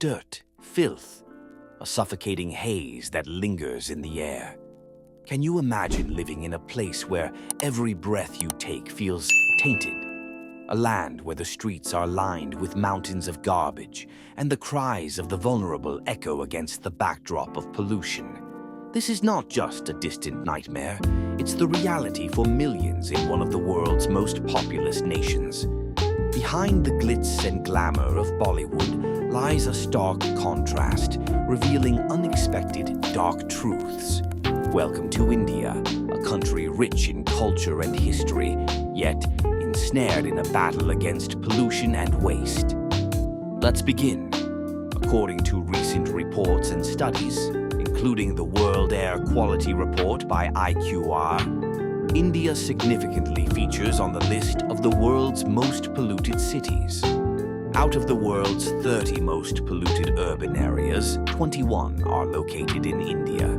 dirt, filth, a suffocating haze that lingers in the air. Can you imagine living in a place where every breath you take feels tainted? A land where the streets are lined with mountains of garbage and the cries of the vulnerable echo against the backdrop of pollution. This is not just a distant nightmare, it's the reality for millions in one of the world's most populous nations. Behind the glitz and glamour of Bollywood lies a stark contrast, revealing unexpected dark truths. Welcome to India, a country rich in culture and history, yet ensnared in a battle against pollution and waste. Let's begin. According to recent reports and studies, including the World Air Quality Report by IQR, India significantly features on the list of the world's most polluted cities. Out of the world's 30 most polluted urban areas, 21 are located in India.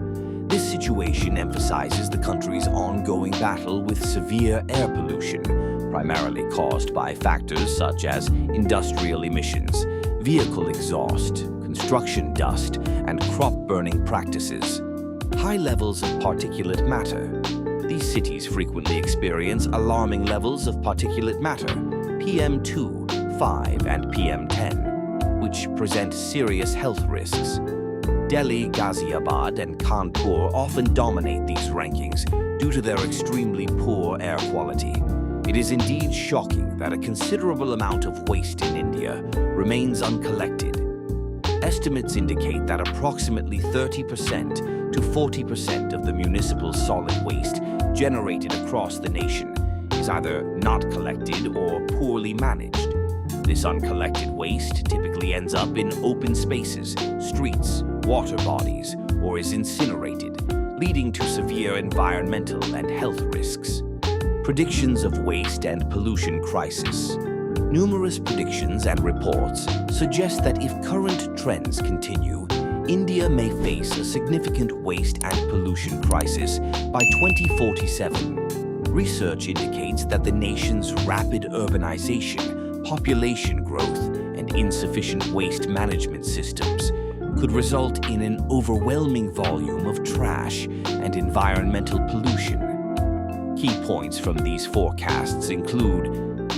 This situation emphasizes the country's ongoing battle with severe air pollution, primarily caused by factors such as industrial emissions, vehicle exhaust, construction dust, and crop-burning practices. High levels of particulate matter. These cities frequently experience alarming levels of particulate matter, PM2, 5, and PM10, which present serious health risks. Delhi, Ghaziabad, and Kanpur often dominate these rankings due to their extremely poor air quality. It is indeed shocking that a considerable amount of waste in India remains uncollected. Estimates indicate that approximately 30% to 40% of the municipal solid waste generated across the nation is either not collected or poorly managed. This uncollected waste typically ends up in open spaces, streets, water bodies, or is incinerated, leading to severe environmental and health risks. Predictions of waste and pollution crisis. Numerous predictions and reports suggest that if current trends continue, India may face a significant waste and pollution crisis by 2047. Research indicates that the nation's rapid urbanization, population growth, and insufficient waste management systems could result in an overwhelming volume of trash and environmental pollution. Key points from these forecasts include: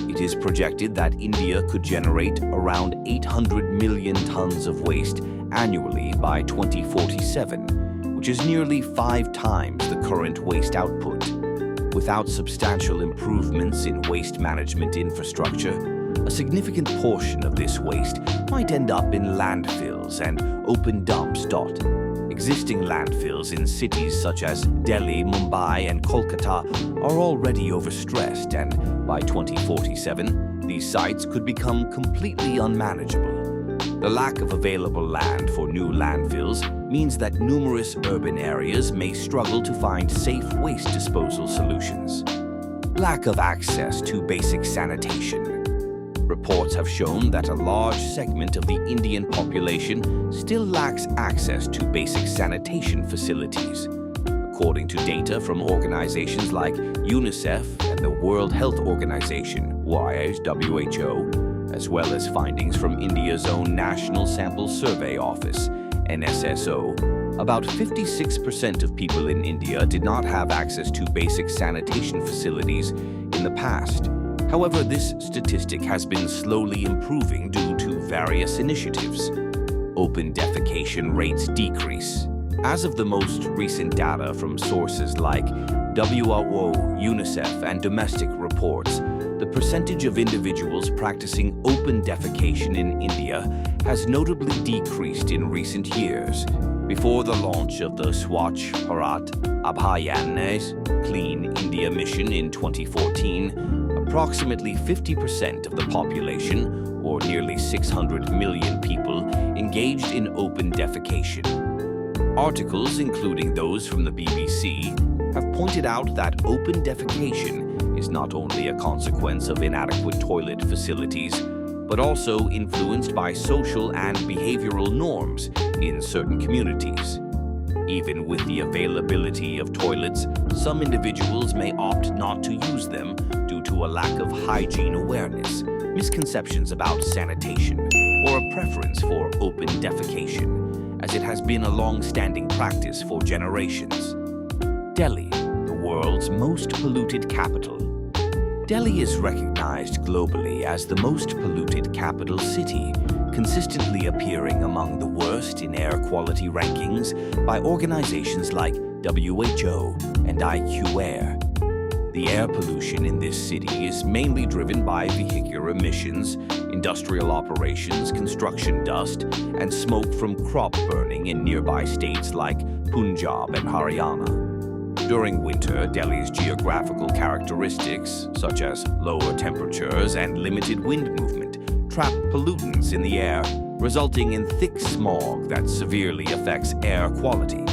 it is projected that India could generate around 800 million tons of waste annually by 2047, which is nearly 5 times the current waste output. Without substantial improvements in waste management infrastructure, a significant portion of this waste might end up in landfills and open dumps. Existing landfills in cities such as Delhi, Mumbai, and Kolkata are already overstressed, and by 2047, these sites could become completely unmanageable. The lack of available land for new landfills means that numerous urban areas may struggle to find safe waste disposal solutions. Lack of access to basic sanitation. Reports have shown that a large segment of the Indian population still lacks access to basic sanitation facilities. According to data from organizations like UNICEF and the World Health Organization, WHO, as well as findings from India's own National Sample Survey Office, NSSO, about 56% of people in India did not have access to basic sanitation facilities in the past. However, this statistic has been slowly improving due to various initiatives. Open defecation rates decrease. As of the most recent data from sources like WHO, UNICEF, and domestic reports, the percentage of individuals practicing open defecation in India has notably decreased in recent years. Before the launch of the Swachh Bharat Abhiyan's Clean India mission in 2014, approximately 50% of the population, or nearly 600 million people, engaged in open defecation. Articles, including those from the BBC, have pointed out that open defecation is not only a consequence of inadequate toilet facilities, but also influenced by social and behavioral norms in certain communities. Even with the availability of toilets, some individuals may opt not to use them due to a lack of hygiene awareness, misconceptions about sanitation, or a preference for open defecation, as it has been a long-standing practice for generations. Delhi, the world's most polluted capital. Delhi is recognized globally as the most polluted capital city, consistently appearing among the worst in air quality rankings by organizations like WHO and IQ Air. The air pollution in this city is mainly driven by vehicular emissions, industrial operations, construction dust, and smoke from crop burning in nearby states like Punjab and Haryana. During winter, Delhi's geographical characteristics, such as lower temperatures and limited wind movement, trap pollutants in the air, resulting in thick smog that severely affects air quality.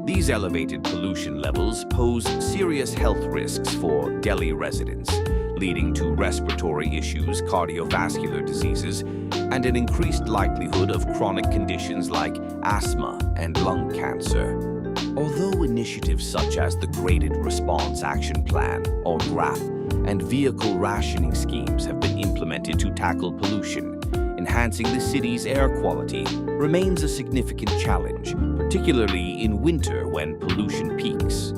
These elevated pollution levels pose serious health risks for Delhi residents, leading to respiratory issues, cardiovascular diseases, and an increased likelihood of chronic conditions like asthma and lung cancer. Although initiatives such as the Graded Response Action Plan, or GRAP, and vehicle rationing schemes have been implemented to tackle pollution, enhancing the city's air quality remains a significant challenge, particularly in winter when pollution peaks.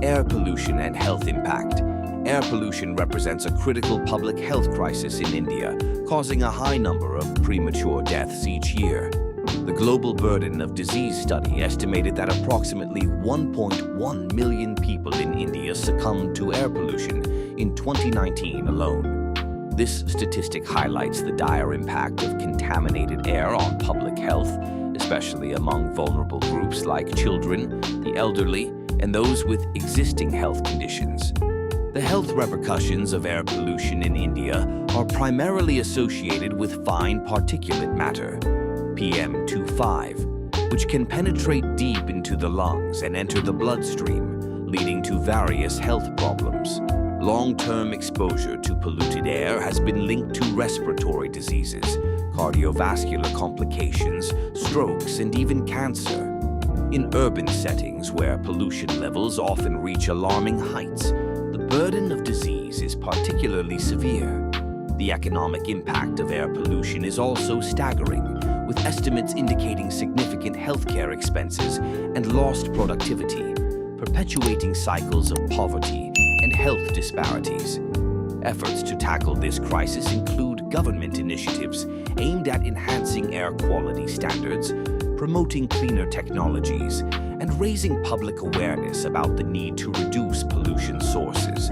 Air pollution and health impact. Air pollution represents a critical public health crisis in India, causing a high number of premature deaths each year. The Global Burden of Disease study estimated that approximately 1.1 million people in India succumbed to air pollution in 2019 alone. This statistic highlights the dire impact of contaminated air on public health, especially among vulnerable groups like children, the elderly, and those with existing health conditions. The health repercussions of air pollution in India are primarily associated with fine particulate matter, PM2.5, which can penetrate deep into the lungs and enter the bloodstream, leading to various health problems. Long-term exposure to polluted air has been linked to respiratory diseases, cardiovascular complications, strokes, and even cancer. In urban settings where pollution levels often reach alarming heights, the burden of disease is particularly severe. The economic impact of air pollution is also staggering, with estimates indicating significant healthcare expenses and lost productivity, perpetuating cycles of poverty and health disparities. Efforts to tackle this crisis include government initiatives aimed at enhancing air quality standards, promoting cleaner technologies, and raising public awareness about the need to reduce pollution sources.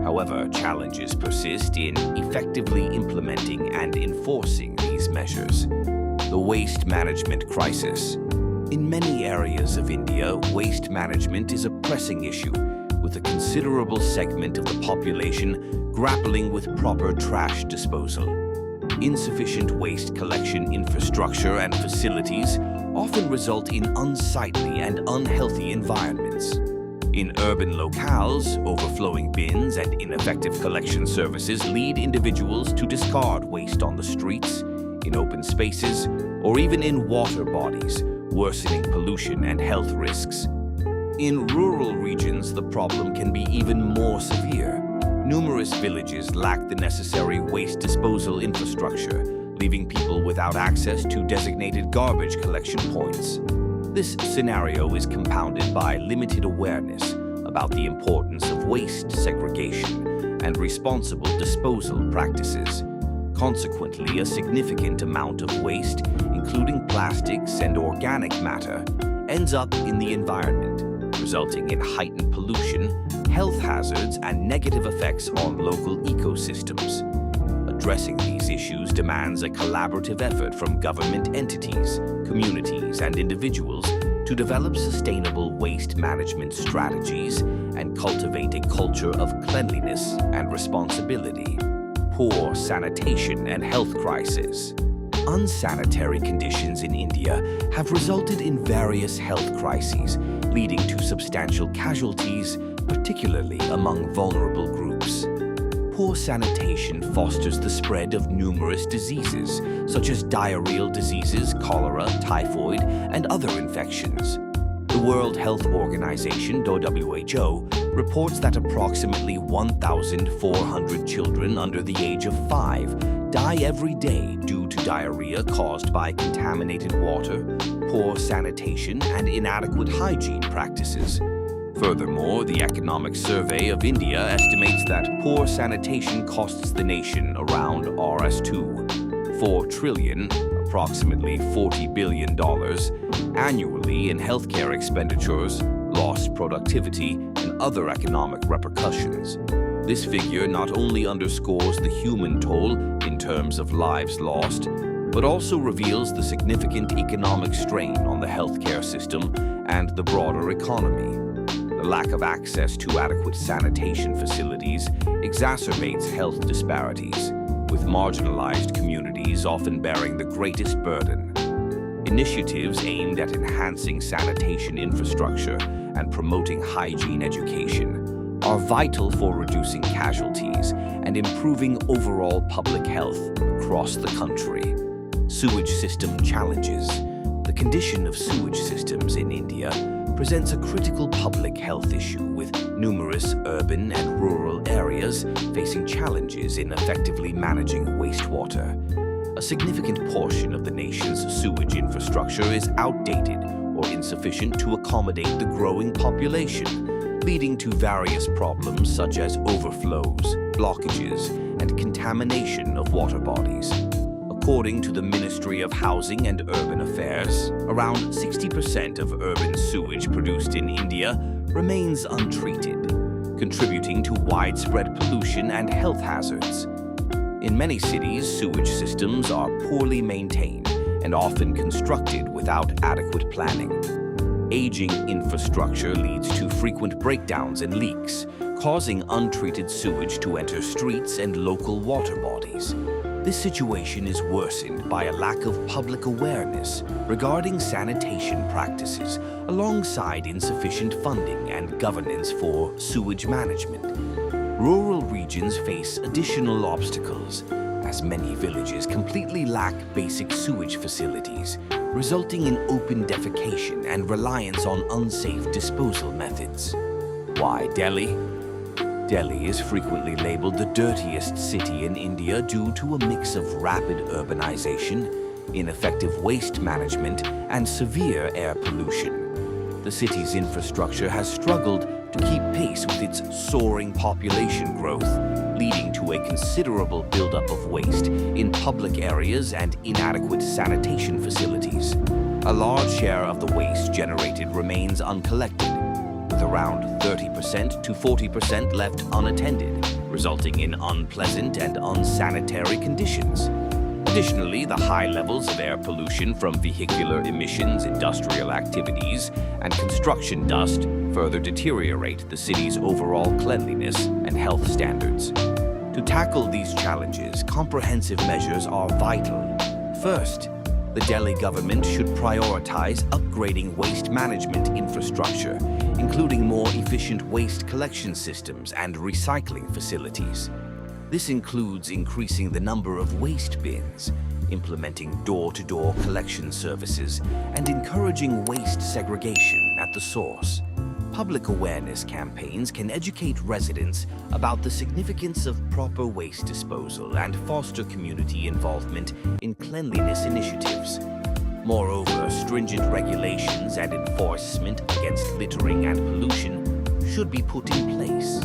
However, challenges persist in effectively implementing and enforcing these measures. The waste management crisis. In many areas of India, waste management is a pressing issue, with a considerable segment of the population grappling with proper trash disposal. Insufficient waste collection infrastructure and facilities often result in unsightly and unhealthy environments. In urban locales, overflowing bins and ineffective collection services lead individuals to discard waste on the streets, in open spaces, or even in water bodies, worsening pollution and health risks. In rural regions, the problem can be even more severe. Numerous villages lack the necessary waste disposal infrastructure, leaving people without access to designated garbage collection points. This scenario is compounded by limited awareness about the importance of waste segregation and responsible disposal practices. Consequently, a significant amount of waste, including plastics and organic matter, ends up in the environment, resulting in heightened pollution, health hazards, and negative effects on local ecosystems. Addressing these issues demands a collaborative effort from government entities, communities, and individuals to develop sustainable waste management strategies and cultivate a culture of cleanliness and responsibility. Poor sanitation and health crisis. Unsanitary conditions in India have resulted in various health crises, leading to substantial casualties, particularly among vulnerable groups. Poor sanitation fosters the spread of numerous diseases, such as diarrheal diseases, cholera, typhoid, and other infections. The World Health Organization, WHO, reports that approximately 1,400 children under the age of 5 die every day due to diarrhea caused by contaminated water, poor sanitation, and inadequate hygiene practices. Furthermore, the Economic Survey of India estimates that poor sanitation costs the nation around Rs2, 4 trillion, approximately $40 billion, annually in healthcare expenditures, lost productivity, and other economic repercussions. This figure not only underscores the human toll in terms of lives lost, but also reveals the significant economic strain on the healthcare system and the broader economy. The lack of access to adequate sanitation facilities exacerbates health disparities, with marginalized communities often bearing the greatest burden. Initiatives aimed at enhancing sanitation infrastructure and promoting hygiene education are vital for reducing casualties and improving overall public health across the country. Sewage system challenges. The condition of sewage systems in India presents a critical public health issue, with numerous urban and rural areas facing challenges in effectively managing wastewater. A significant portion of the nation's sewage infrastructure is outdated or insufficient to accommodate the growing population, leading to various problems such as overflows, blockages, and contamination of water bodies. According to the Ministry of Housing and Urban Affairs, around 60% of urban sewage produced in India remains untreated, contributing to widespread pollution and health hazards. In many cities, sewage systems are poorly maintained and often constructed without adequate planning. Aging infrastructure leads to frequent breakdowns and leaks, causing untreated sewage to enter streets and local water bodies. This situation is worsened by a lack of public awareness regarding sanitation practices, alongside insufficient funding and governance for sewage management. Rural regions face additional obstacles, as many villages completely lack basic sewage facilities, resulting in open defecation and reliance on unsafe disposal methods. Why Delhi? Delhi is frequently labeled the dirtiest city in India due to a mix of rapid urbanization, ineffective waste management, and severe air pollution. The city's infrastructure has struggled to keep pace with its soaring population growth, leading to a considerable buildup of waste in public areas and inadequate sanitation facilities. A large share of the waste generated remains uncollected, with around 30% to 40% left unattended, resulting in unpleasant and unsanitary conditions. Additionally, the high levels of air pollution from vehicular emissions, industrial activities, and construction dust further deteriorate the city's overall cleanliness and health standards. To tackle these challenges, comprehensive measures are vital. First, the Delhi government should prioritize upgrading waste management infrastructure, including more efficient waste collection systems and recycling facilities. This includes increasing the number of waste bins, implementing door-to-door collection services, and encouraging waste segregation at the source. Public awareness campaigns can educate residents about the significance of proper waste disposal and foster community involvement in cleanliness initiatives. Moreover, stringent regulations and enforcement against littering and pollution should be put in place.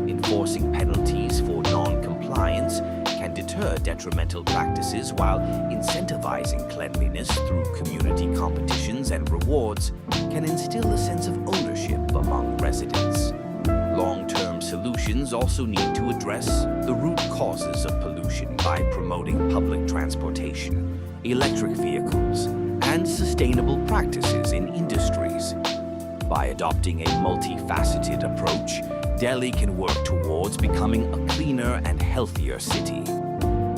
Enforcing penalties for non-compliance can deter detrimental practices, while incentivizing cleanliness through community competitions and rewards can instill a sense of ownership among residents. Long-term solutions also need to address the root causes of pollution by promoting public transportation, electric vehicles, and sustainable practices in industries. By adopting a multifaceted approach, Delhi can work towards becoming a cleaner and healthier city.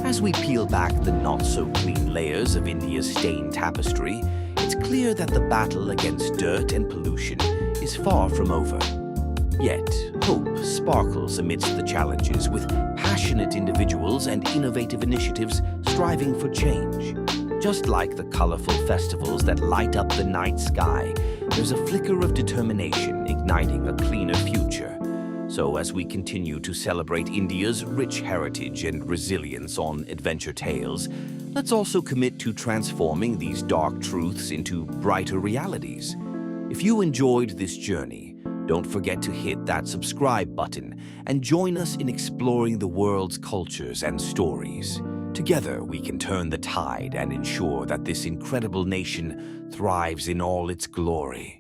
As we peel back the not-so-clean layers of India's stained tapestry, it's clear that the battle against dirt and pollution is far from over. Yet, hope sparkles amidst the challenges, with passionate individuals and innovative initiatives striving for change. Just like the colorful festivals that light up the night sky, there's a flicker of determination igniting a cleaner future. So as we continue to celebrate India's rich heritage and resilience on Adventure Tales, let's also commit to transforming these dark truths into brighter realities. If you enjoyed this journey, don't forget to hit that subscribe button and join us in exploring the world's cultures and stories. Together, we can turn the tide and ensure that this incredible nation thrives in all its glory.